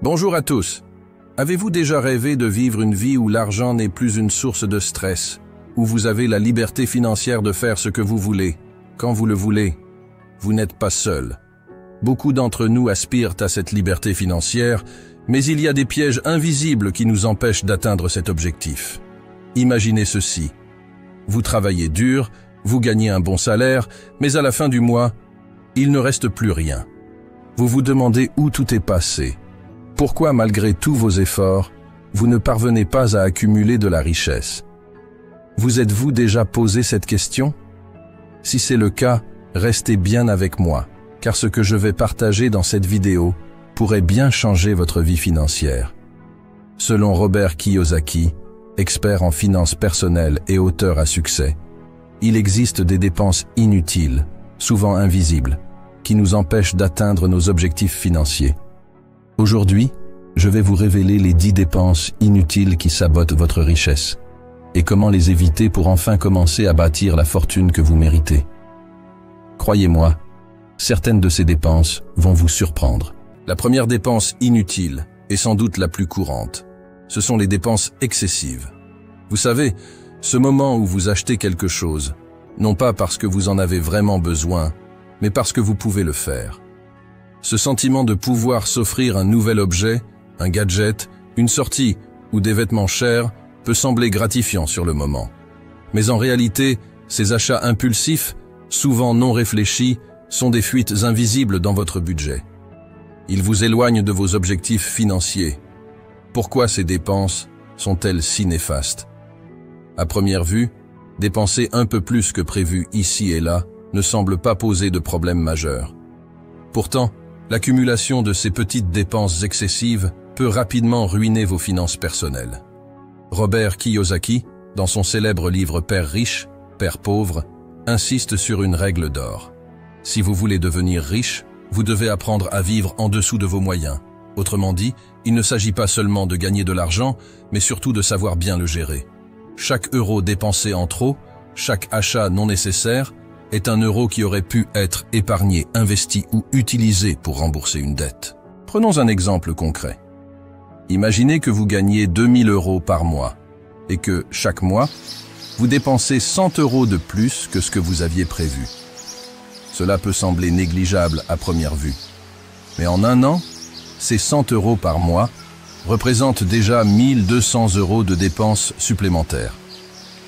Bonjour à tous. Avez-vous déjà rêvé de vivre une vie où l'argent n'est plus une source de stress, où vous avez la liberté financière de faire ce que vous voulez, quand vous le voulez? Vous n'êtes pas seul. Beaucoup d'entre nous aspirent à cette liberté financière, mais il y a des pièges invisibles qui nous empêchent d'atteindre cet objectif. Imaginez ceci. Vous travaillez dur, vous gagnez un bon salaire, mais à la fin du mois, il ne reste plus rien. Vous vous demandez où tout est passé. Pourquoi, malgré tous vos efforts, vous ne parvenez pas à accumuler de la richesse? Vous êtes-vous déjà posé cette question? Si c'est le cas, restez bien avec moi, car ce que je vais partager dans cette vidéo pourrait bien changer votre vie financière. Selon Robert Kiyosaki, expert en finances personnelles et auteur à succès, il existe des dépenses inutiles, souvent invisibles, qui nous empêchent d'atteindre nos objectifs financiers. Aujourd'hui, je vais vous révéler les 10 dépenses inutiles qui sabotent votre richesse et comment les éviter pour enfin commencer à bâtir la fortune que vous méritez. Croyez-moi, certaines de ces dépenses vont vous surprendre. La première dépense inutile est sans doute la plus courante. Ce sont les dépenses excessives. Vous savez, ce moment où vous achetez quelque chose, non pas parce que vous en avez vraiment besoin, mais parce que vous pouvez le faire. Ce sentiment de pouvoir s'offrir un nouvel objet, un gadget, une sortie ou des vêtements chers peut sembler gratifiant sur le moment. Mais en réalité, ces achats impulsifs, souvent non réfléchis, sont des fuites invisibles dans votre budget. Ils vous éloignent de vos objectifs financiers. Pourquoi ces dépenses sont-elles si néfastes? À première vue, dépenser un peu plus que prévu ici et là ne semble pas poser de problème majeur. Pourtant, l'accumulation de ces petites dépenses excessives peut rapidement ruiner vos finances personnelles. Robert Kiyosaki, dans son célèbre livre Père riche, Père pauvre, insiste sur une règle d'or. Si vous voulez devenir riche, vous devez apprendre à vivre en dessous de vos moyens. Autrement dit, il ne s'agit pas seulement de gagner de l'argent, mais surtout de savoir bien le gérer. Chaque euro dépensé en trop, chaque achat non nécessaire, est un euro qui aurait pu être épargné, investi ou utilisé pour rembourser une dette. Prenons un exemple concret. Imaginez que vous gagnez 2000 € par mois et que, chaque mois, vous dépensez 100 € de plus que ce que vous aviez prévu. Cela peut sembler négligeable à première vue. Mais en un an, ces 100 € par mois représentent déjà 1200 € de dépenses supplémentaires.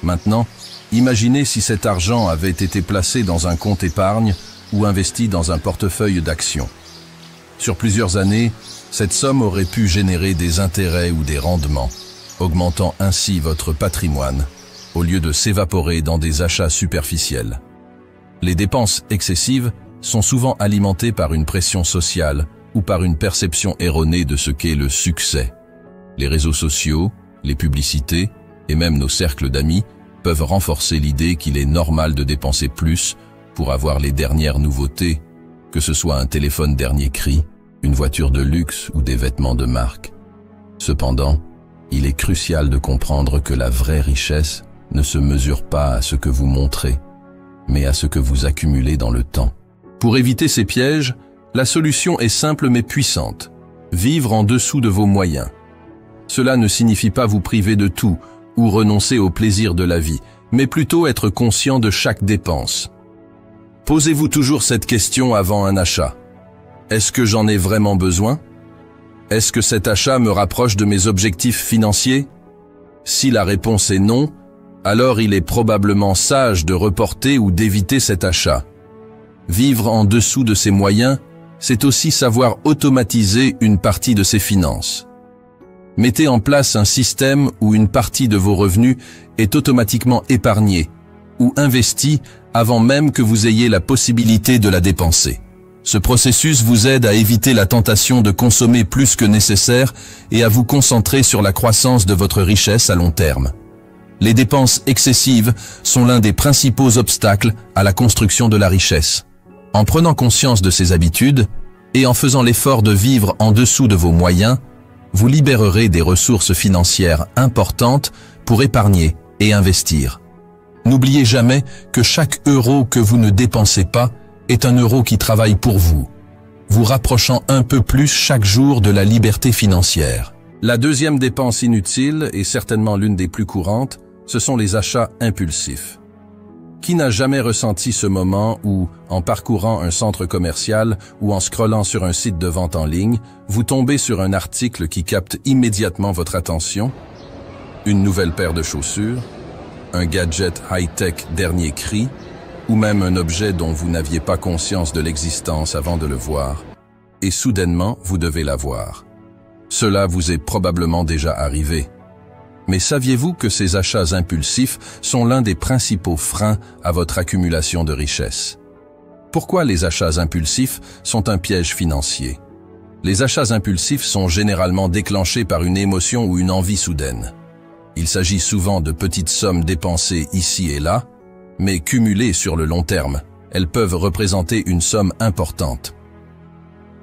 Maintenant, imaginez si cet argent avait été placé dans un compte épargne ou investi dans un portefeuille d'actions. Sur plusieurs années, cette somme aurait pu générer des intérêts ou des rendements, augmentant ainsi votre patrimoine, au lieu de s'évaporer dans des achats superficiels. Les dépenses excessives sont souvent alimentées par une pression sociale ou par une perception erronée de ce qu'est le succès. Les réseaux sociaux, les publicités et même nos cercles d'amis peuvent renforcer l'idée qu'il est normal de dépenser plus pour avoir les dernières nouveautés, que ce soit un téléphone dernier cri, une voiture de luxe ou des vêtements de marque. Cependant, il est crucial de comprendre que la vraie richesse ne se mesure pas à ce que vous montrez, mais à ce que vous accumulez dans le temps. Pour éviter ces pièges, la solution est simple mais puissante. Vivre en dessous de vos moyens. Cela ne signifie pas vous priver de tout ou renoncer au plaisir de la vie, mais plutôt être conscient de chaque dépense. Posez-vous toujours cette question avant un achat. Est-ce que j'en ai vraiment besoin? Est-ce que cet achat me rapproche de mes objectifs financiers? Si la réponse est non, alors il est probablement sage de reporter ou d'éviter cet achat. Vivre en dessous de ses moyens, c'est aussi savoir automatiser une partie de ses finances. Mettez en place un système où une partie de vos revenus est automatiquement épargnée ou investie avant même que vous ayez la possibilité de la dépenser. Ce processus vous aide à éviter la tentation de consommer plus que nécessaire et à vous concentrer sur la croissance de votre richesse à long terme. Les dépenses excessives sont l'un des principaux obstacles à la construction de la richesse. En prenant conscience de ces habitudes et en faisant l'effort de vivre en dessous de vos moyens, vous libérerez des ressources financières importantes pour épargner et investir. N'oubliez jamais que chaque euro que vous ne dépensez pas est un euro qui travaille pour vous. vous rapprochant un peu plus chaque jour de la liberté financière. La deuxième dépense inutile, et certainement l'une des plus courantes, ce sont les achats impulsifs. Qui n'a jamais ressenti ce moment où, en parcourant un centre commercial ou en scrollant sur un site de vente en ligne, vous tombez sur un article qui capte immédiatement votre attention? Une nouvelle paire de chaussures, un gadget high-tech dernier cri, ou même un objet dont vous n'aviez pas conscience de l'existence avant de le voir, et soudainement vous devez l'avoir. Cela vous est probablement déjà arrivé. Mais saviez-vous que ces achats impulsifs sont l'un des principaux freins à votre accumulation de richesses? Pourquoi les achats impulsifs sont un piège financier? Les achats impulsifs sont généralement déclenchés par une émotion ou une envie soudaine. Il s'agit souvent de petites sommes dépensées ici et là, mais cumulées sur le long terme, elles peuvent représenter une somme importante.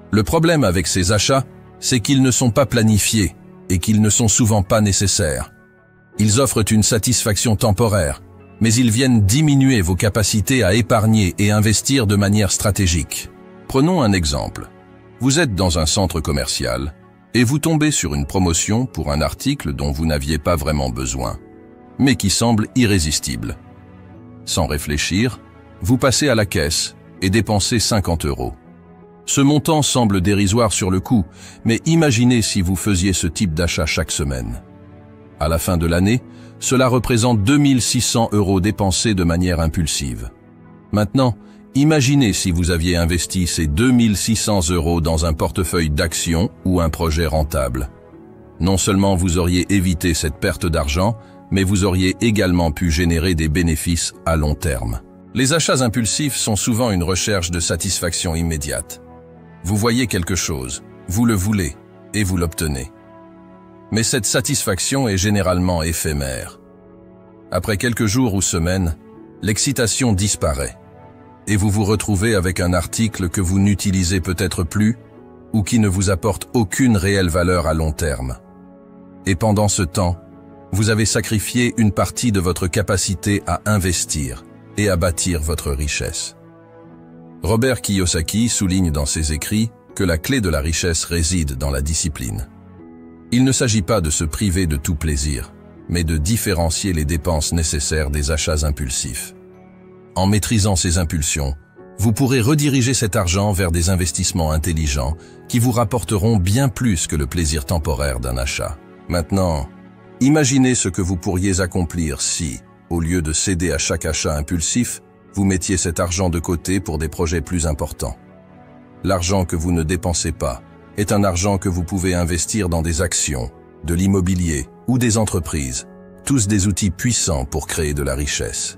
Le problème avec ces achats, c'est qu'ils ne sont pas planifiés et qu'ils ne sont souvent pas nécessaires. Ils offrent une satisfaction temporaire, mais ils viennent diminuer vos capacités à épargner et investir de manière stratégique. Prenons un exemple. Vous êtes dans un centre commercial et vous tombez sur une promotion pour un article dont vous n'aviez pas vraiment besoin, mais qui semble irrésistible. Sans réfléchir, vous passez à la caisse et dépensez 50 €. Ce montant semble dérisoire sur le coup, mais imaginez si vous faisiez ce type d'achat chaque semaine. À la fin de l'année, cela représente 2600 € dépensés de manière impulsive. Maintenant, imaginez si vous aviez investi ces 2600 € dans un portefeuille d'actions ou un projet rentable. Non seulement vous auriez évité cette perte d'argent, mais vous auriez également pu générer des bénéfices à long terme. Les achats impulsifs sont souvent une recherche de satisfaction immédiate. Vous voyez quelque chose, vous le voulez, et vous l'obtenez. Mais cette satisfaction est généralement éphémère. Après quelques jours ou semaines, l'excitation disparaît, et vous vous retrouvez avec un article que vous n'utilisez peut-être plus, ou qui ne vous apporte aucune réelle valeur à long terme. Et pendant ce temps, vous avez sacrifié une partie de votre capacité à investir et à bâtir votre richesse. Robert Kiyosaki souligne dans ses écrits que la clé de la richesse réside dans la discipline. Il ne s'agit pas de se priver de tout plaisir, mais de différencier les dépenses nécessaires des achats impulsifs. En maîtrisant ces impulsions, vous pourrez rediriger cet argent vers des investissements intelligents qui vous rapporteront bien plus que le plaisir temporaire d'un achat. Maintenant, imaginez ce que vous pourriez accomplir si, au lieu de céder à chaque achat impulsif, vous mettiez cet argent de côté pour des projets plus importants. L'argent que vous ne dépensez pas est un argent que vous pouvez investir dans des actions, de l'immobilier ou des entreprises, tous des outils puissants pour créer de la richesse.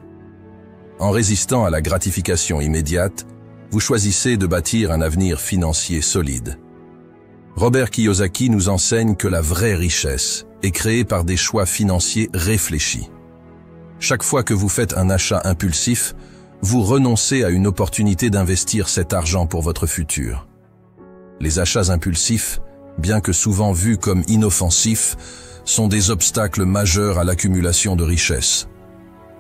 En résistant à la gratification immédiate, vous choisissez de bâtir un avenir financier solide. Robert Kiyosaki nous enseigne que la vraie richesse est créée par des choix financiers réfléchis. Chaque fois que vous faites un achat impulsif, vous renoncez à une opportunité d'investir cet argent pour votre futur. Les achats impulsifs, bien que souvent vus comme inoffensifs, sont des obstacles majeurs à l'accumulation de richesses.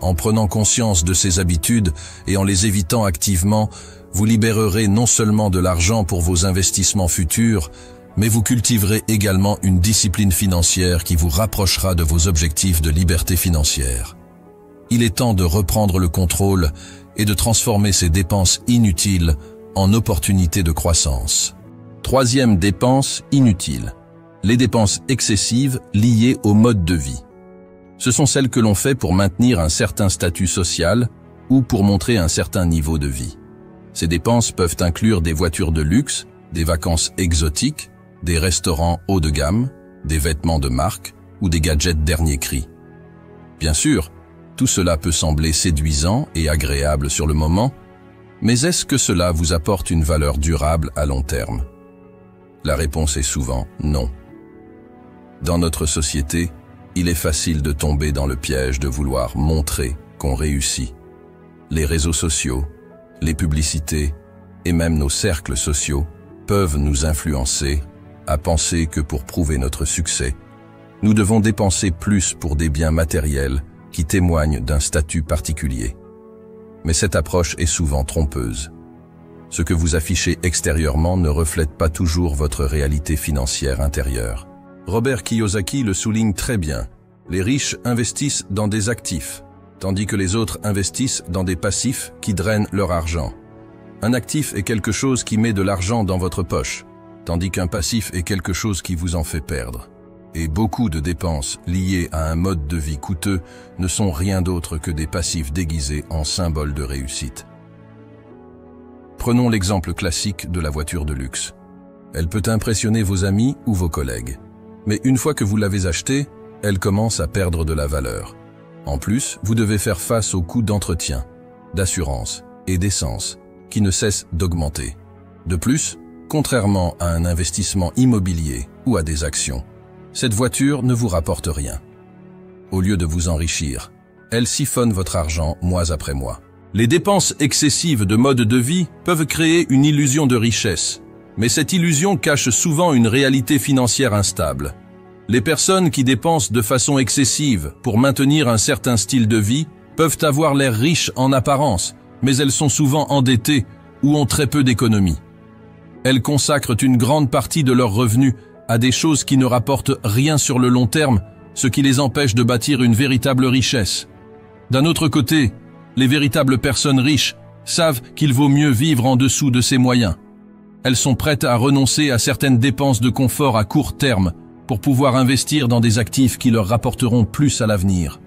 En prenant conscience de ces habitudes et en les évitant activement, vous libérerez non seulement de l'argent pour vos investissements futurs, mais vous cultiverez également une discipline financière qui vous rapprochera de vos objectifs de liberté financière. Il est temps de reprendre le contrôle et de transformer ces dépenses inutiles en opportunités de croissance. Troisième dépense inutile, les dépenses excessives liées au mode de vie. Ce sont celles que l'on fait pour maintenir un certain statut social ou pour montrer un certain niveau de vie. Ces dépenses peuvent inclure des voitures de luxe, des vacances exotiques, des restaurants haut de gamme, des vêtements de marque ou des gadgets dernier cri. Bien sûr, tout cela peut sembler séduisant et agréable sur le moment, mais est-ce que cela vous apporte une valeur durable à long terme? La réponse est souvent non. Dans notre société, il est facile de tomber dans le piège de vouloir montrer qu'on réussit. Les réseaux sociaux, les publicités et même nos cercles sociaux peuvent nous influencer à penser que pour prouver notre succès, nous devons dépenser plus pour des biens matériels qui témoignent d'un statut particulier. Mais cette approche est souvent trompeuse. Ce que vous affichez extérieurement ne reflète pas toujours votre réalité financière intérieure. Robert Kiyosaki le souligne très bien. Les riches investissent dans des actifs, tandis que les autres investissent dans des passifs qui drainent leur argent. Un actif est quelque chose qui met de l'argent dans votre poche, tandis qu'un passif est quelque chose qui vous en fait perdre. Et beaucoup de dépenses liées à un mode de vie coûteux ne sont rien d'autre que des passifs déguisés en symboles de réussite. Prenons l'exemple classique de la voiture de luxe. Elle peut impressionner vos amis ou vos collègues. Mais une fois que vous l'avez achetée, elle commence à perdre de la valeur. En plus, vous devez faire face aux coûts d'entretien, d'assurance et d'essence, qui ne cessent d'augmenter. De plus, contrairement à un investissement immobilier ou à des actions, cette voiture ne vous rapporte rien. Au lieu de vous enrichir, elle siphonne votre argent mois après mois. Les dépenses excessives de mode de vie peuvent créer une illusion de richesse, mais cette illusion cache souvent une réalité financière instable. Les personnes qui dépensent de façon excessive pour maintenir un certain style de vie peuvent avoir l'air riches en apparence, mais elles sont souvent endettées ou ont très peu d'économies. Elles consacrent une grande partie de leurs revenus à des choses qui ne rapportent rien sur le long terme, ce qui les empêche de bâtir une véritable richesse. D'un autre côté, les véritables personnes riches savent qu'il vaut mieux vivre en dessous de ses moyens. Elles sont prêtes à renoncer à certaines dépenses de confort à court terme pour pouvoir investir dans des actifs qui leur rapporteront plus à l'avenir.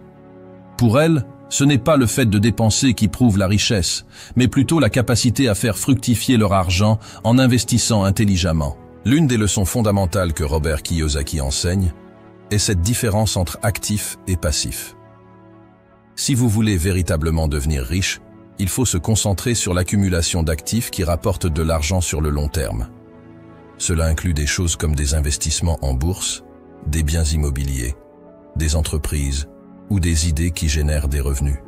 Pour elles, ce n'est pas le fait de dépenser qui prouve la richesse, mais plutôt la capacité à faire fructifier leur argent en investissant intelligemment. L'une des leçons fondamentales que Robert Kiyosaki enseigne est cette différence entre actif et passif. Si vous voulez véritablement devenir riche, il faut se concentrer sur l'accumulation d'actifs qui rapportent de l'argent sur le long terme. Cela inclut des choses comme des investissements en bourse, des biens immobiliers, des entreprises ou des idées qui génèrent des revenus.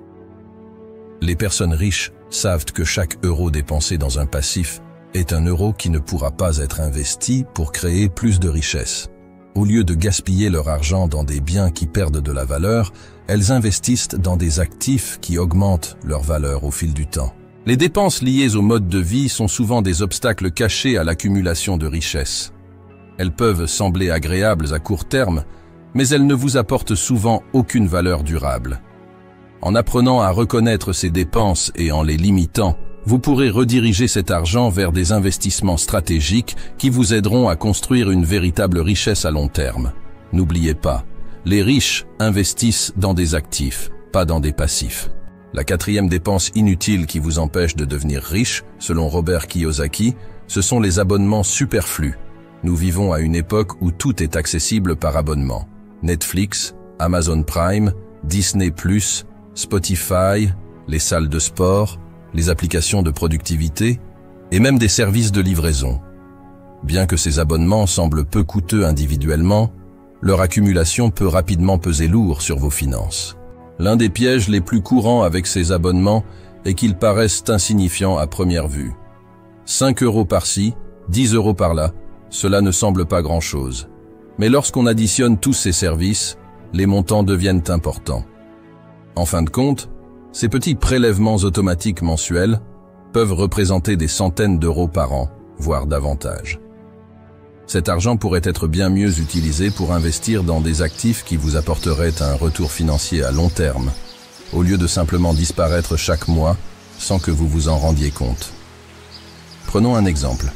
Les personnes riches savent que chaque euro dépensé dans un passif est un euro qui ne pourra pas être investi pour créer plus de richesse. Au lieu de gaspiller leur argent dans des biens qui perdent de la valeur, elles investissent dans des actifs qui augmentent leur valeur au fil du temps. Les dépenses liées au mode de vie sont souvent des obstacles cachés à l'accumulation de richesses. Elles peuvent sembler agréables à court terme, mais elles ne vous apportent souvent aucune valeur durable. En apprenant à reconnaître ces dépenses et en les limitant, vous pourrez rediriger cet argent vers des investissements stratégiques qui vous aideront à construire une véritable richesse à long terme. N'oubliez pas, les riches investissent dans des actifs, pas dans des passifs. La quatrième dépense inutile qui vous empêche de devenir riche, selon Robert Kiyosaki, ce sont les abonnements superflus. Nous vivons à une époque où tout est accessible par abonnement. Netflix, Amazon Prime, Disney+, Spotify, les salles de sport, les applications de productivité et même des services de livraison. Bien que ces abonnements semblent peu coûteux individuellement, leur accumulation peut rapidement peser lourd sur vos finances. L'un des pièges les plus courants avec ces abonnements est qu'ils paraissent insignifiants à première vue. 5 € par-ci, 10 € par-là, cela ne semble pas grand-chose. Mais lorsqu'on additionne tous ces services, les montants deviennent importants. En fin de compte, ces petits prélèvements automatiques mensuels peuvent représenter des centaines d'euros par an, voire davantage. Cet argent pourrait être bien mieux utilisé pour investir dans des actifs qui vous apporteraient un retour financier à long terme, au lieu de simplement disparaître chaque mois sans que vous vous en rendiez compte. Prenons un exemple.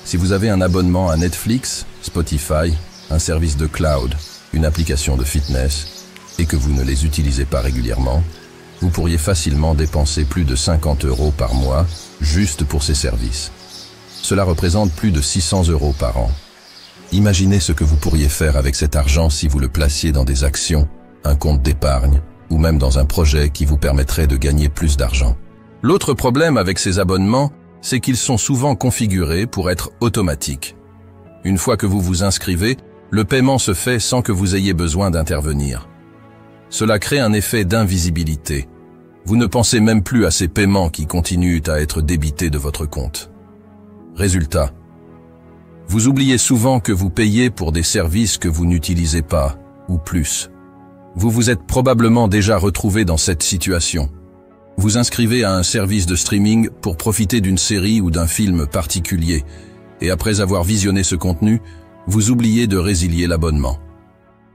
Si vous avez un abonnement à Netflix, Spotify, un service de cloud, une application de fitness, et que vous ne les utilisez pas régulièrement, vous pourriez facilement dépenser plus de 50 € par mois juste pour ces services. Cela représente plus de 600 € par an. Imaginez ce que vous pourriez faire avec cet argent si vous le placiez dans des actions, un compte d'épargne ou même dans un projet qui vous permettrait de gagner plus d'argent. L'autre problème avec ces abonnements, c'est qu'ils sont souvent configurés pour être automatiques. Une fois que vous vous inscrivez, le paiement se fait sans que vous ayez besoin d'intervenir. Cela crée un effet d'invisibilité. Vous ne pensez même plus à ces paiements qui continuent à être débités de votre compte. Résultat, vous oubliez souvent que vous payez pour des services que vous n'utilisez pas, ou plus. Vous vous êtes probablement déjà retrouvé dans cette situation. Vous inscrivez à un service de streaming pour profiter d'une série ou d'un film particulier, et après avoir visionné ce contenu, vous oubliez de résilier l'abonnement.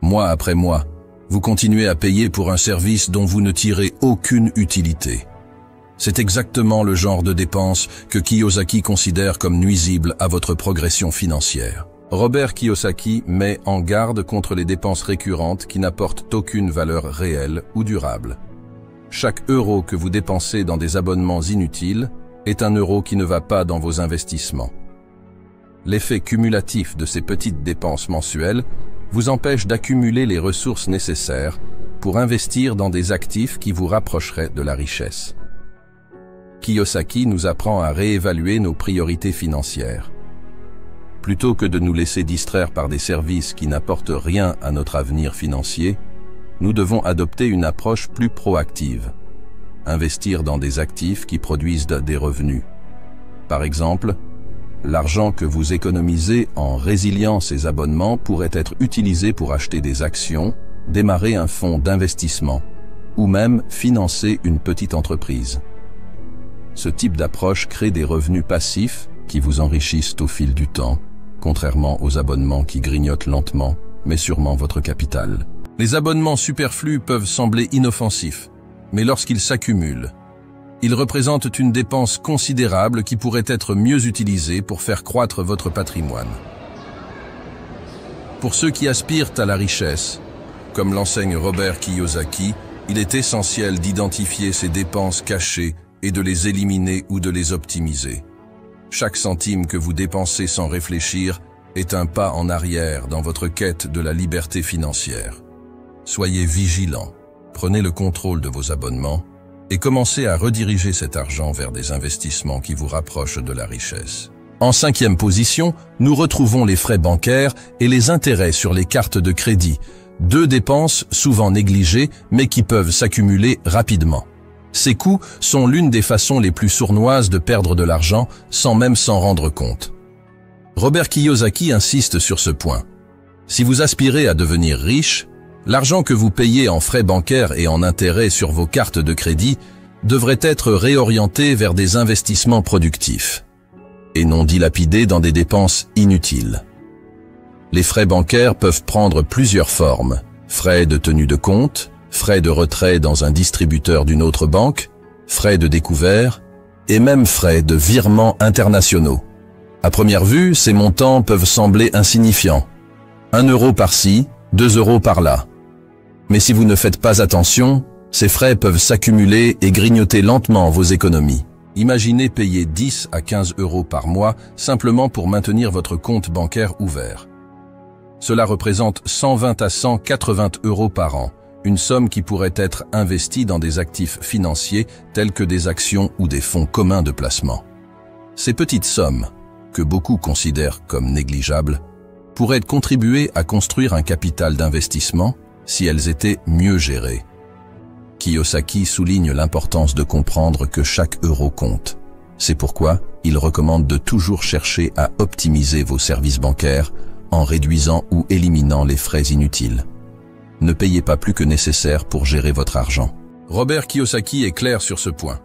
Mois après mois, vous continuez à payer pour un service dont vous ne tirez aucune utilité. C'est exactement le genre de dépenses que Kiyosaki considère comme nuisible à votre progression financière. Robert Kiyosaki met en garde contre les dépenses récurrentes qui n'apportent aucune valeur réelle ou durable. Chaque euro que vous dépensez dans des abonnements inutiles est un euro qui ne va pas dans vos investissements. L'effet cumulatif de ces petites dépenses mensuelles vous empêche d'accumuler les ressources nécessaires pour investir dans des actifs qui vous rapprocheraient de la richesse. Kiyosaki nous apprend à réévaluer nos priorités financières. Plutôt que de nous laisser distraire par des services qui n'apportent rien à notre avenir financier, nous devons adopter une approche plus proactive. Investir dans des actifs qui produisent des revenus. Par exemple, l'argent que vous économisez en résiliant ces abonnements pourrait être utilisé pour acheter des actions, démarrer un fonds d'investissement ou même financer une petite entreprise. Ce type d'approche crée des revenus passifs qui vous enrichissent au fil du temps, contrairement aux abonnements qui grignotent lentement, mais sûrement votre capital. Les abonnements superflus peuvent sembler inoffensifs, mais lorsqu'ils s'accumulent, ils représentent une dépense considérable qui pourrait être mieux utilisée pour faire croître votre patrimoine. Pour ceux qui aspirent à la richesse, comme l'enseigne Robert Kiyosaki, il est essentiel d'identifier ces dépenses cachées et de les éliminer ou de les optimiser. Chaque centime que vous dépensez sans réfléchir est un pas en arrière dans votre quête de la liberté financière. Soyez vigilants, prenez le contrôle de vos abonnements et commencez à rediriger cet argent vers des investissements qui vous rapprochent de la richesse. En 5e position, nous retrouvons les frais bancaires et les intérêts sur les cartes de crédit, deux dépenses souvent négligées mais qui peuvent s'accumuler rapidement. Ces coûts sont l'une des façons les plus sournoises de perdre de l'argent sans même s'en rendre compte. Robert Kiyosaki insiste sur ce point. Si vous aspirez à devenir riche, l'argent que vous payez en frais bancaires et en intérêts sur vos cartes de crédit devrait être réorienté vers des investissements productifs et non dilapidé dans des dépenses inutiles. Les frais bancaires peuvent prendre plusieurs formes: frais de tenue de compte, frais de retrait dans un distributeur d'une autre banque, frais de découvert et même frais de virements internationaux. À première vue, ces montants peuvent sembler insignifiants. 1 euro par-ci, 2 euros par-là. Mais si vous ne faites pas attention, ces frais peuvent s'accumuler et grignoter lentement vos économies. Imaginez payer 10 à 15 euros par mois simplement pour maintenir votre compte bancaire ouvert. Cela représente 120 à 180 euros par an, une somme qui pourrait être investie dans des actifs financiers tels que des actions ou des fonds communs de placement. Ces petites sommes, que beaucoup considèrent comme négligeables, pourraient contribuer à construire un capital d'investissement si elles étaient mieux gérées. Kiyosaki souligne l'importance de comprendre que chaque euro compte. C'est pourquoi il recommande de toujours chercher à optimiser vos services bancaires en réduisant ou éliminant les frais inutiles. Ne payez pas plus que nécessaire pour gérer votre argent. Robert Kiyosaki est clair sur ce point.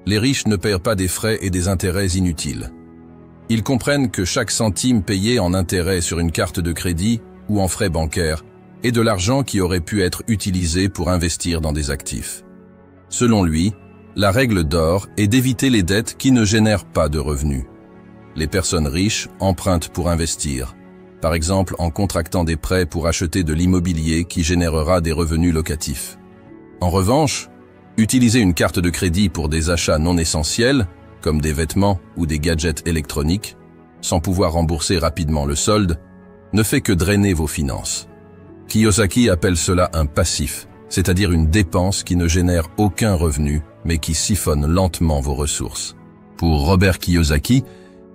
Les riches ne paient pas des frais et des intérêts inutiles. Ils comprennent que chaque centime payé en intérêt sur une carte de crédit ou en frais bancaires est de l'argent qui aurait pu être utilisé pour investir dans des actifs. Selon lui, la règle d'or est d'éviter les dettes qui ne génèrent pas de revenus. Les personnes riches empruntent pour investir, par exemple en contractant des prêts pour acheter de l'immobilier qui générera des revenus locatifs. En revanche, utiliser une carte de crédit pour des achats non essentiels, comme des vêtements ou des gadgets électroniques, sans pouvoir rembourser rapidement le solde, ne fait que drainer vos finances. Kiyosaki appelle cela un passif, c'est-à-dire une dépense qui ne génère aucun revenu, mais qui siphonne lentement vos ressources. Pour Robert Kiyosaki,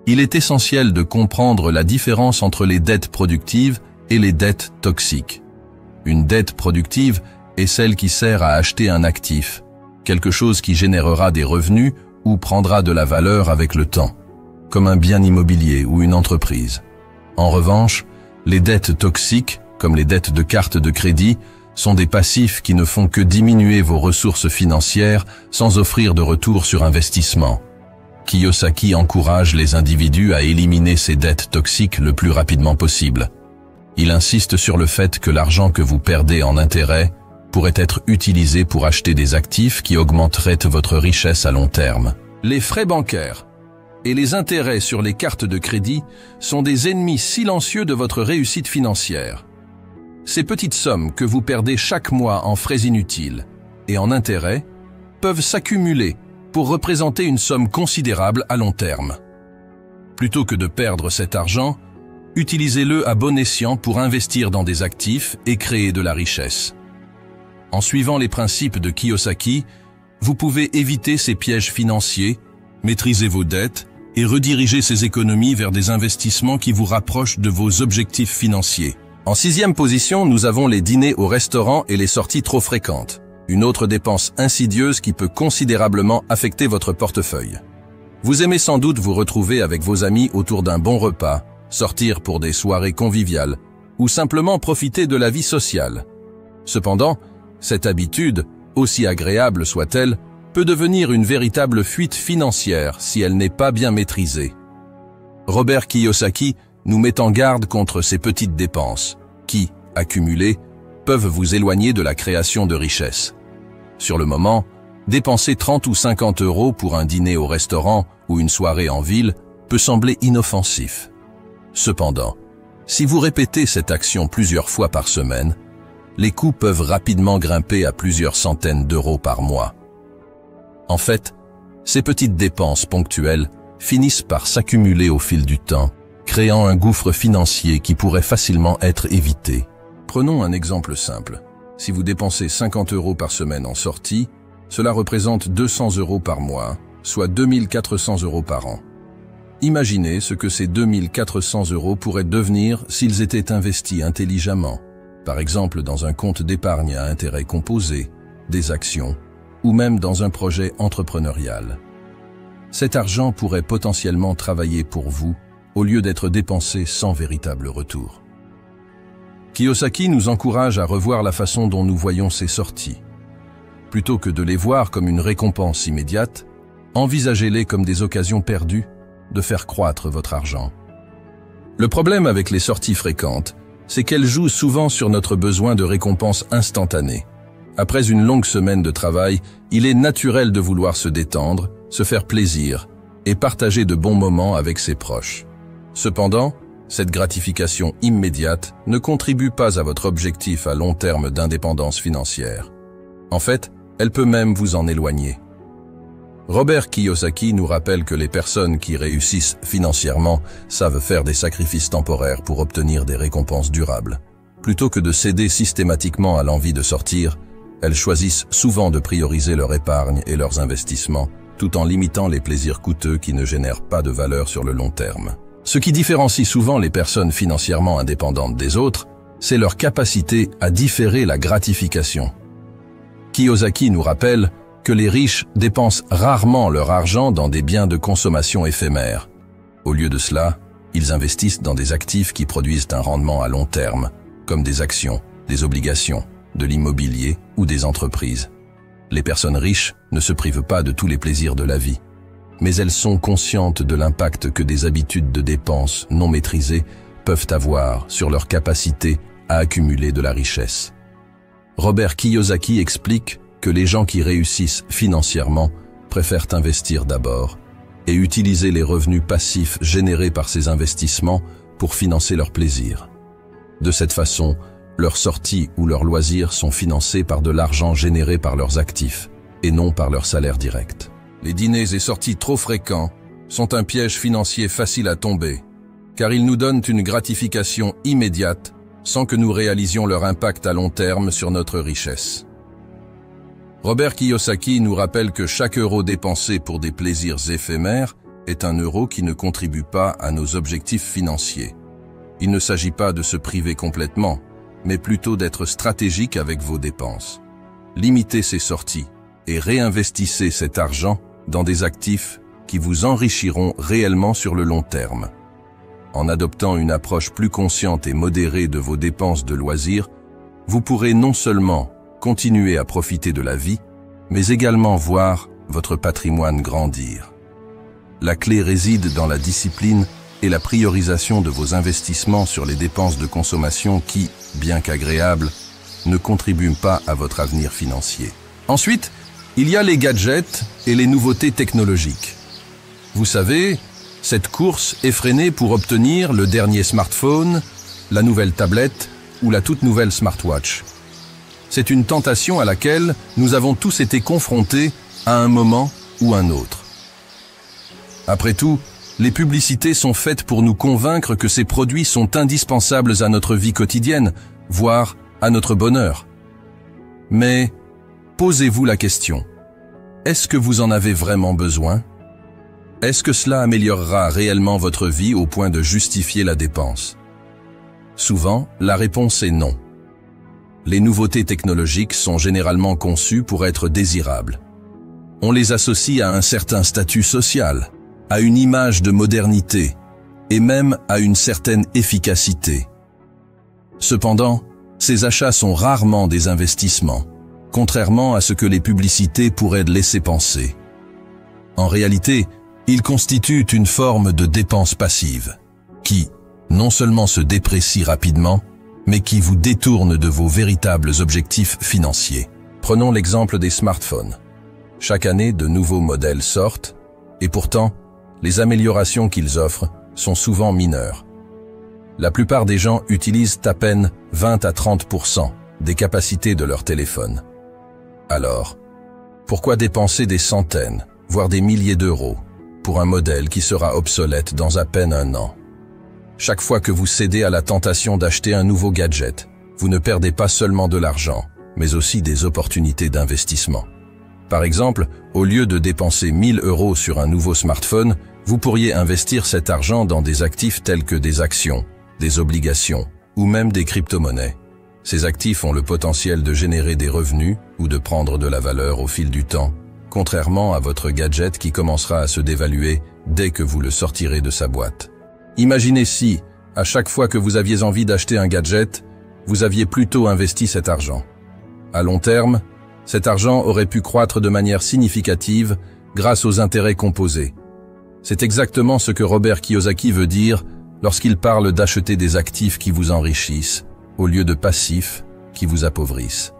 il est essentiel de comprendre la différence entre les dettes productives et les dettes toxiques. Une dette productive est celle qui sert à acheter un actif, quelque chose qui générera des revenus ou prendra de la valeur avec le temps, comme un bien immobilier ou une entreprise. En revanche, les dettes toxiques, comme les dettes de carte de crédit, sont des passifs qui ne font que diminuer vos ressources financières sans offrir de retour sur investissement. Kiyosaki encourage les individus à éliminer ces dettes toxiques le plus rapidement possible. Il insiste sur le fait que l'argent que vous perdez en intérêt pourrait être utilisé pour acheter des actifs qui augmenteraient votre richesse à long terme. Les frais bancaires et les intérêts sur les cartes de crédit sont des ennemis silencieux de votre réussite financière. Ces petites sommes que vous perdez chaque mois en frais inutiles et en intérêts peuvent s'accumuler pour représenter une somme considérable à long terme. Plutôt que de perdre cet argent, utilisez-le à bon escient pour investir dans des actifs et créer de la richesse. En suivant les principes de Kiyosaki, vous pouvez éviter ces pièges financiers, maîtriser vos dettes et rediriger ces économies vers des investissements qui vous rapprochent de vos objectifs financiers. En 6e position, nous avons les dîners au restaurant et les sorties trop fréquentes. Une autre dépense insidieuse qui peut considérablement affecter votre portefeuille. Vous aimez sans doute vous retrouver avec vos amis autour d'un bon repas, sortir pour des soirées conviviales ou simplement profiter de la vie sociale. Cependant, cette habitude, aussi agréable soit-elle, peut devenir une véritable fuite financière si elle n'est pas bien maîtrisée. Robert Kiyosaki nous met en garde contre ces petites dépenses qui, accumulées, peuvent vous éloigner de la création de richesses. Sur le moment, dépenser 30 ou 50 € pour un dîner au restaurant ou une soirée en ville peut sembler inoffensif. Cependant, si vous répétez cette action plusieurs fois par semaine, les coûts peuvent rapidement grimper à plusieurs centaines d'euros par mois. En fait, ces petites dépenses ponctuelles finissent par s'accumuler au fil du temps, créant un gouffre financier qui pourrait facilement être évité. Prenons un exemple simple. Si vous dépensez 50 € par semaine en sortie, cela représente 200 € par mois, soit 2400 € par an. Imaginez ce que ces 2400 € pourraient devenir s'ils étaient investis intelligemment. Par exemple dans un compte d'épargne à intérêt composé, des actions, ou même dans un projet entrepreneurial. Cet argent pourrait potentiellement travailler pour vous, au lieu d'être dépensé sans véritable retour. Kiyosaki nous encourage à revoir la façon dont nous voyons ces sorties. Plutôt que de les voir comme une récompense immédiate, envisagez-les comme des occasions perdues de faire croître votre argent. Le problème avec les sorties fréquentes, c'est qu'elles jouent souvent sur notre besoin de récompenses instantanées. Après une longue semaine de travail, il est naturel de vouloir se détendre, se faire plaisir et partager de bons moments avec ses proches. Cependant, cette gratification immédiate ne contribue pas à votre objectif à long terme d'indépendance financière. En fait, elle peut même vous en éloigner. Robert Kiyosaki nous rappelle que les personnes qui réussissent financièrement savent faire des sacrifices temporaires pour obtenir des récompenses durables. Plutôt que de céder systématiquement à l'envie de sortir, elles choisissent souvent de prioriser leur épargne et leurs investissements, tout en limitant les plaisirs coûteux qui ne génèrent pas de valeur sur le long terme. Ce qui différencie souvent les personnes financièrement indépendantes des autres, c'est leur capacité à différer la gratification. Kiyosaki nous rappelle que les riches dépensent rarement leur argent dans des biens de consommation éphémères. Au lieu de cela, ils investissent dans des actifs qui produisent un rendement à long terme, comme des actions, des obligations, de l'immobilier ou des entreprises. Les personnes riches ne se privent pas de tous les plaisirs de la vie, mais elles sont conscientes de l'impact que des habitudes de dépenses non maîtrisées peuvent avoir sur leur capacité à accumuler de la richesse. Robert Kiyosaki explique que les gens qui réussissent financièrement préfèrent investir d'abord et utiliser les revenus passifs générés par ces investissements pour financer leurs plaisirs. De cette façon, leurs sorties ou leurs loisirs sont financés par de l'argent généré par leurs actifs et non par leur salaire direct. Les dîners et sorties trop fréquents sont un piège financier facile à tomber, car ils nous donnent une gratification immédiate sans que nous réalisions leur impact à long terme sur notre richesse. Robert Kiyosaki nous rappelle que chaque euro dépensé pour des plaisirs éphémères est un euro qui ne contribue pas à nos objectifs financiers. Il ne s'agit pas de se priver complètement, mais plutôt d'être stratégique avec vos dépenses. Limitez ces sorties et réinvestissez cet argent dans des actifs qui vous enrichiront réellement sur le long terme. En adoptant une approche plus consciente et modérée de vos dépenses de loisirs, vous pourrez non seulement continuer à profiter de la vie, mais également voir votre patrimoine grandir. La clé réside dans la discipline et la priorisation de vos investissements sur les dépenses de consommation qui, bien qu'agréables, ne contribuent pas à votre avenir financier. Ensuite, il y a les gadgets et les nouveautés technologiques. Vous savez, cette course effrénée pour obtenir le dernier smartphone, la nouvelle tablette ou la toute nouvelle smartwatch. C'est une tentation à laquelle nous avons tous été confrontés à un moment ou un autre. Après tout, les publicités sont faites pour nous convaincre que ces produits sont indispensables à notre vie quotidienne, voire à notre bonheur. Mais posez-vous la question, est-ce que vous en avez vraiment besoin? Est-ce que cela améliorera réellement votre vie au point de justifier la dépense? Souvent, la réponse est non. Les nouveautés technologiques sont généralement conçues pour être désirables. On les associe à un certain statut social, à une image de modernité et même à une certaine efficacité. Cependant, ces achats sont rarement des investissements, contrairement à ce que les publicités pourraient laisser penser. En réalité, ils constituent une forme de dépense passive, qui, non seulement se déprécie rapidement, mais qui vous détourne de vos véritables objectifs financiers. Prenons l'exemple des smartphones. Chaque année, de nouveaux modèles sortent, et pourtant, les améliorations qu'ils offrent sont souvent mineures. La plupart des gens utilisent à peine 20 à 30% des capacités de leur téléphone. Alors, pourquoi dépenser des centaines, voire des milliers d'euros, pour un modèle qui sera obsolète dans à peine un an? Chaque fois que vous cédez à la tentation d'acheter un nouveau gadget, vous ne perdez pas seulement de l'argent, mais aussi des opportunités d'investissement. Par exemple, au lieu de dépenser 1000 € sur un nouveau smartphone, vous pourriez investir cet argent dans des actifs tels que des actions, des obligations ou même des crypto-monnaies. Ces actifs ont le potentiel de générer des revenus ou de prendre de la valeur au fil du temps, contrairement à votre gadget qui commencera à se dévaluer dès que vous le sortirez de sa boîte. Imaginez si, à chaque fois que vous aviez envie d'acheter un gadget, vous aviez plutôt investi cet argent. À long terme, cet argent aurait pu croître de manière significative grâce aux intérêts composés. C'est exactement ce que Robert Kiyosaki veut dire lorsqu'il parle d'acheter des actifs qui vous enrichissent, au lieu de passifs qui vous appauvrissent.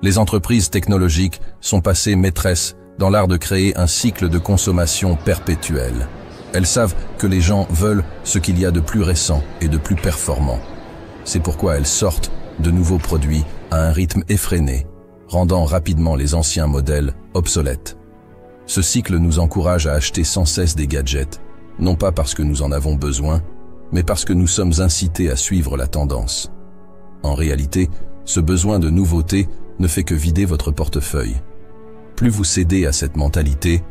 Les entreprises technologiques sont passées maîtresses dans l'art de créer un cycle de consommation perpétuel. Elles savent que les gens veulent ce qu'il y a de plus récent et de plus performant. C'est pourquoi elles sortent de nouveaux produits à un rythme effréné, rendant rapidement les anciens modèles obsolètes. Ce cycle nous encourage à acheter sans cesse des gadgets, non pas parce que nous en avons besoin, mais parce que nous sommes incités à suivre la tendance. En réalité, ce besoin de nouveauté ne fait que vider votre portefeuille. Plus vous cédez à cette mentalité,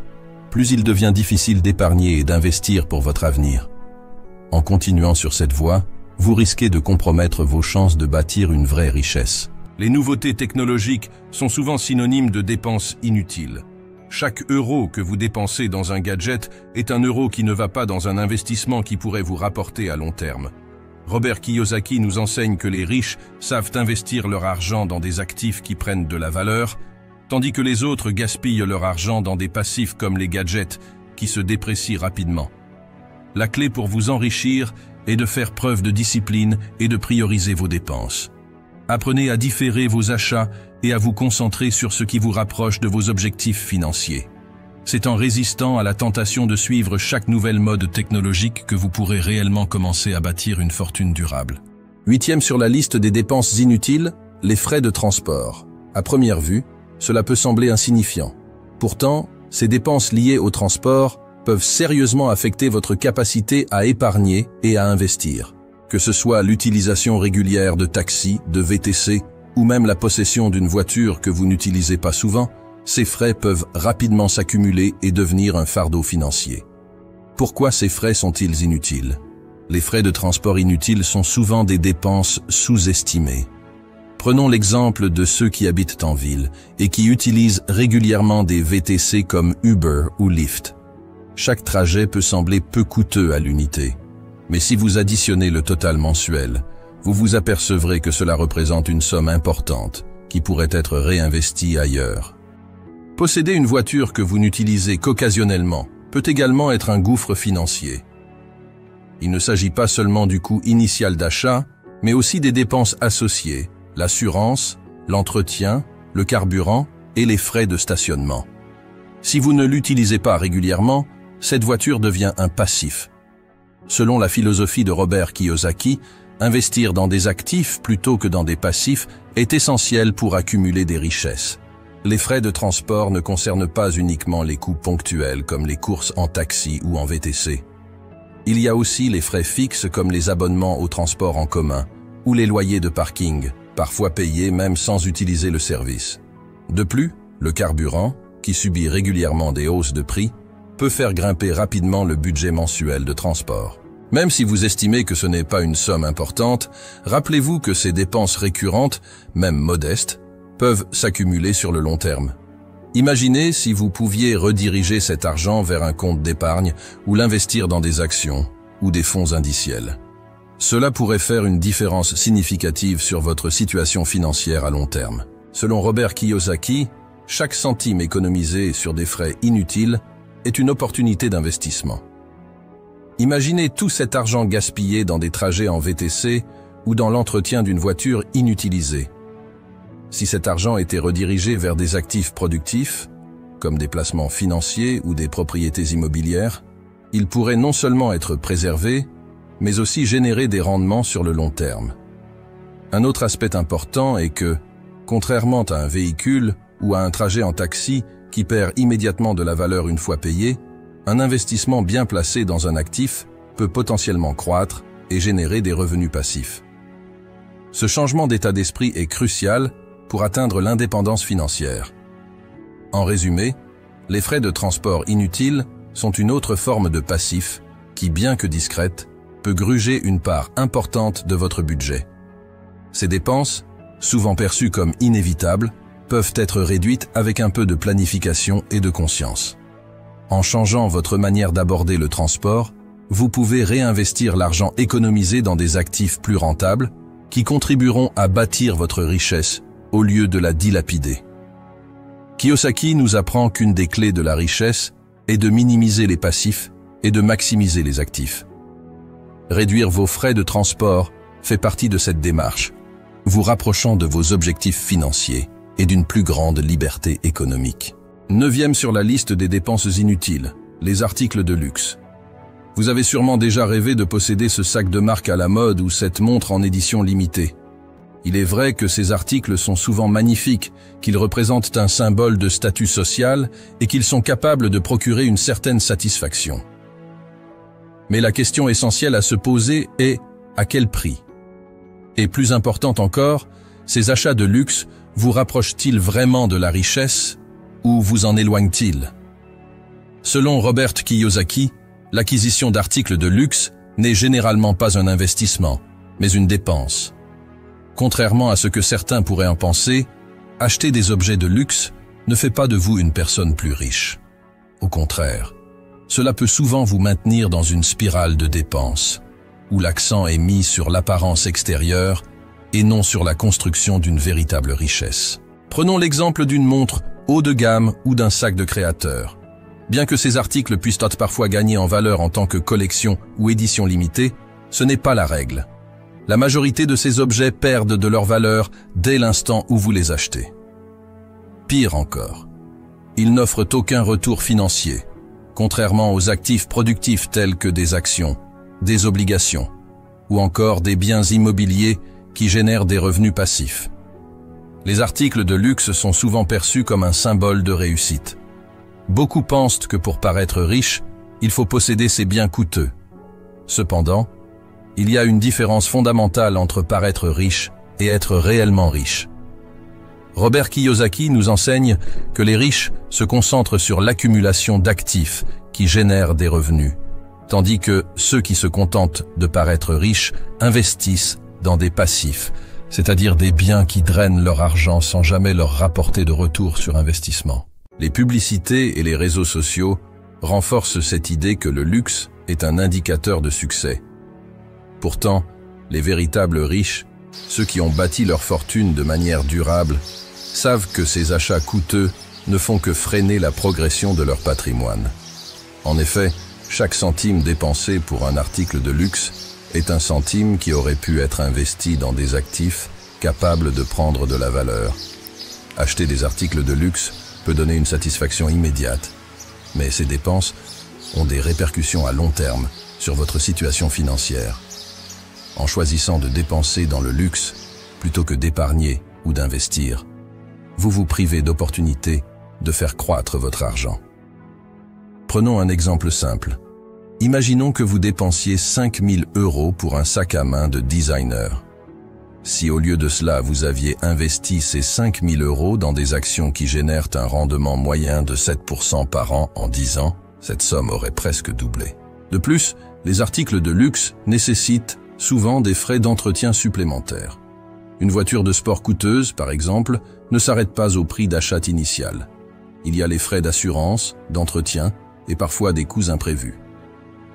plus il devient difficile d'épargner et d'investir pour votre avenir. En continuant sur cette voie, vous risquez de compromettre vos chances de bâtir une vraie richesse. Les nouveautés technologiques sont souvent synonymes de dépenses inutiles. Chaque euro que vous dépensez dans un gadget est un euro qui ne va pas dans un investissement qui pourrait vous rapporter à long terme. Robert Kiyosaki nous enseigne que les riches savent investir leur argent dans des actifs qui prennent de la valeur, tandis que les autres gaspillent leur argent dans des passifs comme les gadgets qui se déprécient rapidement. La clé pour vous enrichir est de faire preuve de discipline et de prioriser vos dépenses. Apprenez à différer vos achats et à vous concentrer sur ce qui vous rapproche de vos objectifs financiers. C'est en résistant à la tentation de suivre chaque nouvelle mode technologique que vous pourrez réellement commencer à bâtir une fortune durable. 8e sur la liste des dépenses inutiles, les frais de transport. À première vue, cela peut sembler insignifiant. Pourtant, ces dépenses liées au transport peuvent sérieusement affecter votre capacité à épargner et à investir. Que ce soit l'utilisation régulière de taxis, de VTC, ou même la possession d'une voiture que vous n'utilisez pas souvent, ces frais peuvent rapidement s'accumuler et devenir un fardeau financier. Pourquoi ces frais sont-ils inutiles? Les frais de transport inutiles sont souvent des dépenses sous-estimées. Prenons l'exemple de ceux qui habitent en ville et qui utilisent régulièrement des VTC comme Uber ou Lyft. Chaque trajet peut sembler peu coûteux à l'unité. Mais si vous additionnez le total mensuel, vous vous apercevrez que cela représente une somme importante qui pourrait être réinvestie ailleurs. Posséder une voiture que vous n'utilisez qu'occasionnellement peut également être un gouffre financier. Il ne s'agit pas seulement du coût initial d'achat, mais aussi des dépenses associées, l'assurance, l'entretien, le carburant et les frais de stationnement. Si vous ne l'utilisez pas régulièrement, cette voiture devient un passif. Selon la philosophie de Robert Kiyosaki, investir dans des actifs plutôt que dans des passifs est essentiel pour accumuler des richesses. Les frais de transport ne concernent pas uniquement les coûts ponctuels comme les courses en taxi ou en VTC. Il y a aussi les frais fixes comme les abonnements au transport en commun ou les loyers de parking, parfois payés même sans utiliser le service. De plus, le carburant, qui subit régulièrement des hausses de prix, peut faire grimper rapidement le budget mensuel de transport. Même si vous estimez que ce n'est pas une somme importante, rappelez-vous que ces dépenses récurrentes, même modestes, peuvent s'accumuler sur le long terme. Imaginez si vous pouviez rediriger cet argent vers un compte d'épargne ou l'investir dans des actions ou des fonds indiciels. Cela pourrait faire une différence significative sur votre situation financière à long terme. Selon Robert Kiyosaki, chaque centime économisé sur des frais inutiles est une opportunité d'investissement. Imaginez tout cet argent gaspillé dans des trajets en VTC ou dans l'entretien d'une voiture inutilisée. Si cet argent était redirigé vers des actifs productifs, comme des placements financiers ou des propriétés immobilières, il pourrait non seulement être préservé, mais aussi générer des rendements sur le long terme. Un autre aspect important est que, contrairement à un véhicule ou à un trajet en taxi qui perd immédiatement de la valeur une fois payé, un investissement bien placé dans un actif peut potentiellement croître et générer des revenus passifs. Ce changement d'état d'esprit est crucial pour atteindre l'indépendance financière. En résumé, les frais de transport inutiles sont une autre forme de passif qui, bien que discrète, peut gruger une part importante de votre budget. Ces dépenses, souvent perçues comme inévitables, peuvent être réduites avec un peu de planification et de conscience. En changeant votre manière d'aborder le transport, vous pouvez réinvestir l'argent économisé dans des actifs plus rentables qui contribueront à bâtir votre richesse au lieu de la dilapider. Kiyosaki nous apprend qu'une des clés de la richesse est de minimiser les passifs et de maximiser les actifs. Réduire vos frais de transport fait partie de cette démarche, vous rapprochant de vos objectifs financiers et d'une plus grande liberté économique. 9e sur la liste des dépenses inutiles, les articles de luxe. Vous avez sûrement déjà rêvé de posséder ce sac de marque à la mode ou cette montre en édition limitée. Il est vrai que ces articles sont souvent magnifiques, qu'ils représentent un symbole de statut social et qu'ils sont capables de procurer une certaine satisfaction. Mais la question essentielle à se poser est à quel prix? Et plus important encore, ces achats de luxe vous rapprochent-ils vraiment de la richesse ou vous en éloignent-ils? Selon Robert Kiyosaki, l'acquisition d'articles de luxe n'est généralement pas un investissement, mais une dépense. Contrairement à ce que certains pourraient en penser, acheter des objets de luxe ne fait pas de vous une personne plus riche. Au contraire, cela peut souvent vous maintenir dans une spirale de dépenses, où l'accent est mis sur l'apparence extérieure et non sur la construction d'une véritable richesse. Prenons l'exemple d'une montre haut de gamme ou d'un sac de créateur. Bien que ces articles puissent être parfois gagner en valeur en tant que collection ou édition limitée, ce n'est pas la règle. La majorité de ces objets perdent de leur valeur dès l'instant où vous les achetez. Pire encore, ils n'offrent aucun retour financier, contrairement aux actifs productifs tels que des actions, des obligations ou encore des biens immobiliers qui génèrent des revenus passifs. Les articles de luxe sont souvent perçus comme un symbole de réussite. Beaucoup pensent que pour paraître riche, il faut posséder ces biens coûteux. Cependant, il y a une différence fondamentale entre paraître riche et être réellement riche. Robert Kiyosaki nous enseigne que les riches se concentrent sur l'accumulation d'actifs qui génèrent des revenus, tandis que ceux qui se contentent de paraître riches investissent dans des passifs, c'est-à-dire des biens qui drainent leur argent sans jamais leur rapporter de retour sur investissement. Les publicités et les réseaux sociaux renforcent cette idée que le luxe est un indicateur de succès. Pourtant, Les véritables riches, ceux qui ont bâti leur fortune de manière durable, savent que ces achats coûteux ne font que freiner la progression de leur patrimoine. En effet, chaque centime dépensé pour un article de luxe est un centime qui aurait pu être investi dans des actifs capables de prendre de la valeur. Acheter des articles de luxe peut donner une satisfaction immédiate, mais ces dépenses ont des répercussions à long terme sur votre situation financière. En choisissant de dépenser dans le luxe plutôt que d'épargner ou d'investir, vous vous privez d'opportunités de faire croître votre argent. Prenons un exemple simple. Imaginons que vous dépensiez 5 000 € pour un sac à main de designer. Si au lieu de cela vous aviez investi ces 5 000 € dans des actions qui génèrent un rendement moyen de 7% par an en 10 ans, cette somme aurait presque doublé. De plus, les articles de luxe nécessitent souvent des frais d'entretien supplémentaires. Une voiture de sport coûteuse, par exemple, ne s'arrête pas au prix d'achat initial. Il y a les frais d'assurance, d'entretien et parfois des coûts imprévus.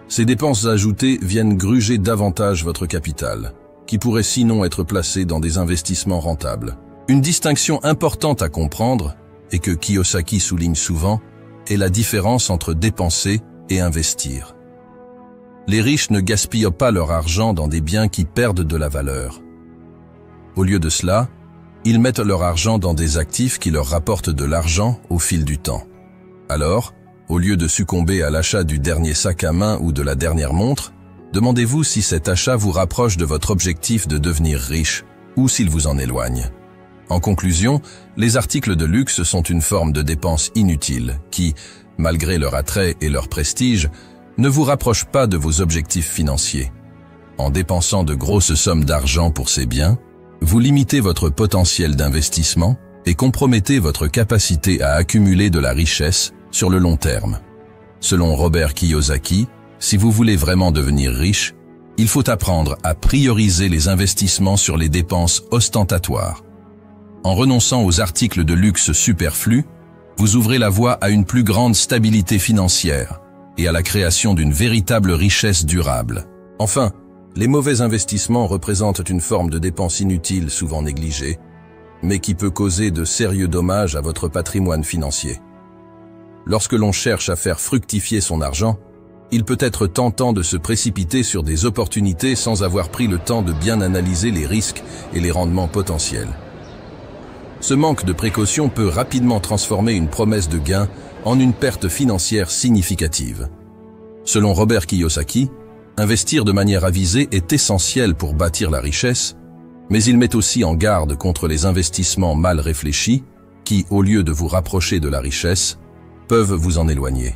Ces dépenses ajoutées viennent gruger davantage votre capital, qui pourrait sinon être placé dans des investissements rentables. Une distinction importante à comprendre, et que Kiyosaki souligne souvent, est la différence entre dépenser et investir. Les riches ne gaspillent pas leur argent dans des biens qui perdent de la valeur. Au lieu de cela, ils mettent leur argent dans des actifs qui leur rapportent de l'argent au fil du temps. Alors, au lieu de succomber à l'achat du dernier sac à main ou de la dernière montre, demandez-vous si cet achat vous rapproche de votre objectif de devenir riche ou s'il vous en éloigne. En conclusion, les articles de luxe sont une forme de dépense inutile qui, malgré leur attrait et leur prestige, ne vous rapprochent pas de vos objectifs financiers. En dépensant de grosses sommes d'argent pour ces biens, vous limitez votre potentiel d'investissement et compromettez votre capacité à accumuler de la richesse sur le long terme. Selon Robert Kiyosaki, si vous voulez vraiment devenir riche, il faut apprendre à prioriser les investissements sur les dépenses ostentatoires. En renonçant aux articles de luxe superflus, vous ouvrez la voie à une plus grande stabilité financière et à la création d'une véritable richesse durable. Enfin, les mauvais investissements représentent une forme de dépense inutile souvent négligée, mais qui peut causer de sérieux dommages à votre patrimoine financier. Lorsque l'on cherche à faire fructifier son argent, il peut être tentant de se précipiter sur des opportunités sans avoir pris le temps de bien analyser les risques et les rendements potentiels. Ce manque de précaution peut rapidement transformer une promesse de gain en une perte financière significative. Selon Robert Kiyosaki, investir de manière avisée est essentiel pour bâtir la richesse, mais il met aussi en garde contre les investissements mal réfléchis qui, au lieu de vous rapprocher de la richesse, peuvent vous en éloigner.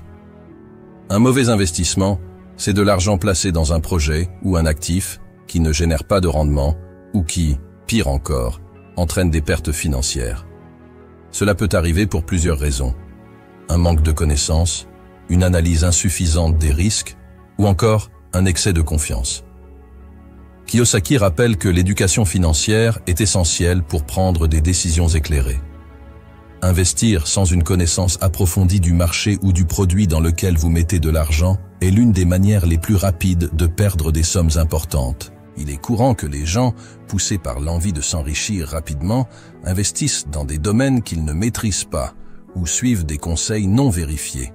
Un mauvais investissement, c'est de l'argent placé dans un projet ou un actif qui ne génère pas de rendement ou qui, pire encore, entraîne des pertes financières. Cela peut arriver pour plusieurs raisons. Un manque de connaissances, une analyse insuffisante des risques ou encore un excès de confiance. Kiyosaki rappelle que l'éducation financière est essentielle pour prendre des décisions éclairées. Investir sans une connaissance approfondie du marché ou du produit dans lequel vous mettez de l'argent est l'une des manières les plus rapides de perdre des sommes importantes. Il est courant que les gens, poussés par l'envie de s'enrichir rapidement, investissent dans des domaines qu'ils ne maîtrisent pas ou suivent des conseils non vérifiés.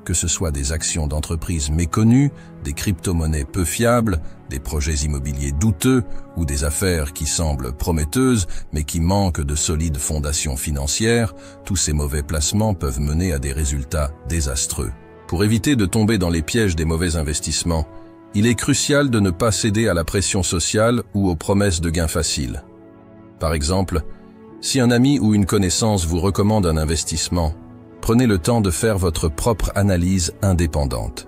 Que ce soit des actions d'entreprises méconnues, des crypto-monnaies peu fiables, des projets immobiliers douteux ou des affaires qui semblent prometteuses mais qui manquent de solides fondations financières, tous ces mauvais placements peuvent mener à des résultats désastreux. Pour éviter de tomber dans les pièges des mauvais investissements, il est crucial de ne pas céder à la pression sociale ou aux promesses de gains faciles. Par exemple, si un ami ou une connaissance vous recommande un investissement, prenez le temps de faire votre propre analyse indépendante.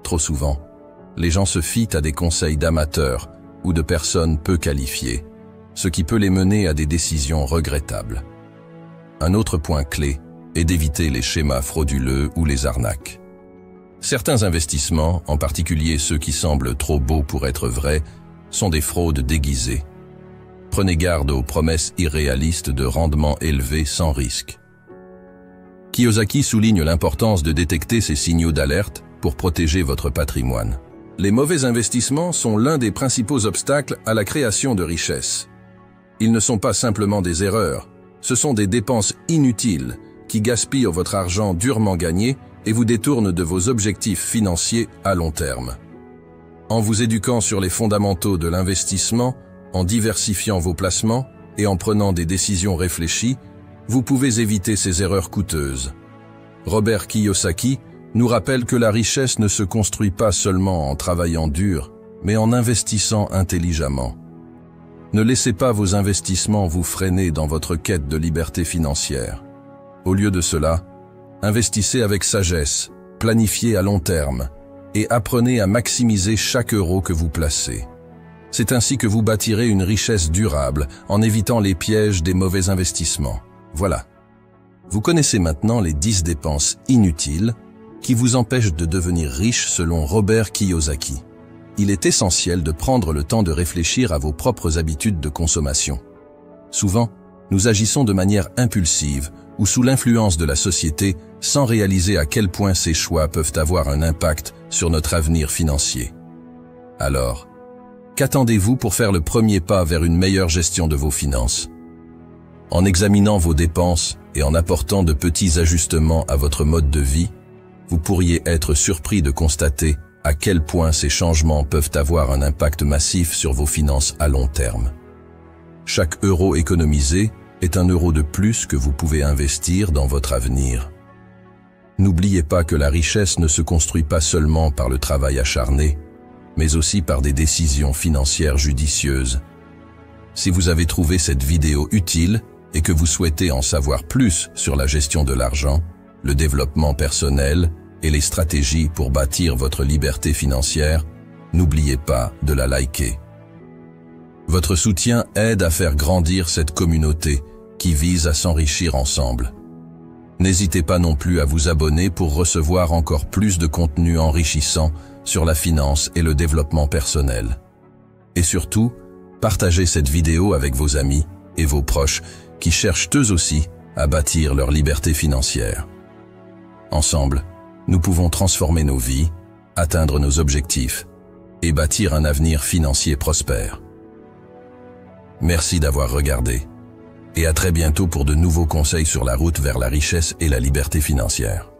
Trop souvent, les gens se fient à des conseils d'amateurs ou de personnes peu qualifiées, ce qui peut les mener à des décisions regrettables. Un autre point clé est d'éviter les schémas frauduleux ou les arnaques. Certains investissements, en particulier ceux qui semblent trop beaux pour être vrais, sont des fraudes déguisées. Prenez garde aux promesses irréalistes de rendements élevés sans risque. Kiyosaki souligne l'importance de détecter ces signaux d'alerte pour protéger votre patrimoine. Les mauvais investissements sont l'un des principaux obstacles à la création de richesse. Ils ne sont pas simplement des erreurs, ce sont des dépenses inutiles qui gaspillent votre argent durement gagné et vous détournent de vos objectifs financiers à long terme. En vous éduquant sur les fondamentaux de l'investissement, en diversifiant vos placements et en prenant des décisions réfléchies, vous pouvez éviter ces erreurs coûteuses. Robert Kiyosaki nous rappelle que la richesse ne se construit pas seulement en travaillant dur, mais en investissant intelligemment. Ne laissez pas vos investissements vous freiner dans votre quête de liberté financière. Au lieu de cela, investissez avec sagesse, planifiez à long terme et apprenez à maximiser chaque euro que vous placez. C'est ainsi que vous bâtirez une richesse durable en évitant les pièges des mauvais investissements. Voilà. Vous connaissez maintenant les 10 dépenses inutiles qui vous empêchent de devenir riche selon Robert Kiyosaki. Il est essentiel de prendre le temps de réfléchir à vos propres habitudes de consommation. Souvent, nous agissons de manière impulsive ou sous l'influence de la société sans réaliser à quel point ces choix peuvent avoir un impact sur notre avenir financier. Alors, qu'attendez-vous pour faire le premier pas vers une meilleure gestion de vos finances? En examinant vos dépenses et en apportant de petits ajustements à votre mode de vie, vous pourriez être surpris de constater à quel point ces changements peuvent avoir un impact massif sur vos finances à long terme. Chaque euro économisé est un euro de plus que vous pouvez investir dans votre avenir. N'oubliez pas que la richesse ne se construit pas seulement par le travail acharné, mais aussi par des décisions financières judicieuses. Si vous avez trouvé cette vidéo utile et que vous souhaitez en savoir plus sur la gestion de l'argent, le développement personnel et les stratégies pour bâtir votre liberté financière, n'oubliez pas de la liker. Votre soutien aide à faire grandir cette communauté qui vise à s'enrichir ensemble. N'hésitez pas non plus à vous abonner pour recevoir encore plus de contenu enrichissant sur la finance et le développement personnel. Et surtout, partagez cette vidéo avec vos amis et vos proches qui cherchent eux aussi à bâtir leur liberté financière. Ensemble, nous pouvons transformer nos vies, atteindre nos objectifs et bâtir un avenir financier prospère. Merci d'avoir regardé et à très bientôt pour de nouveaux conseils sur la route vers la richesse et la liberté financière.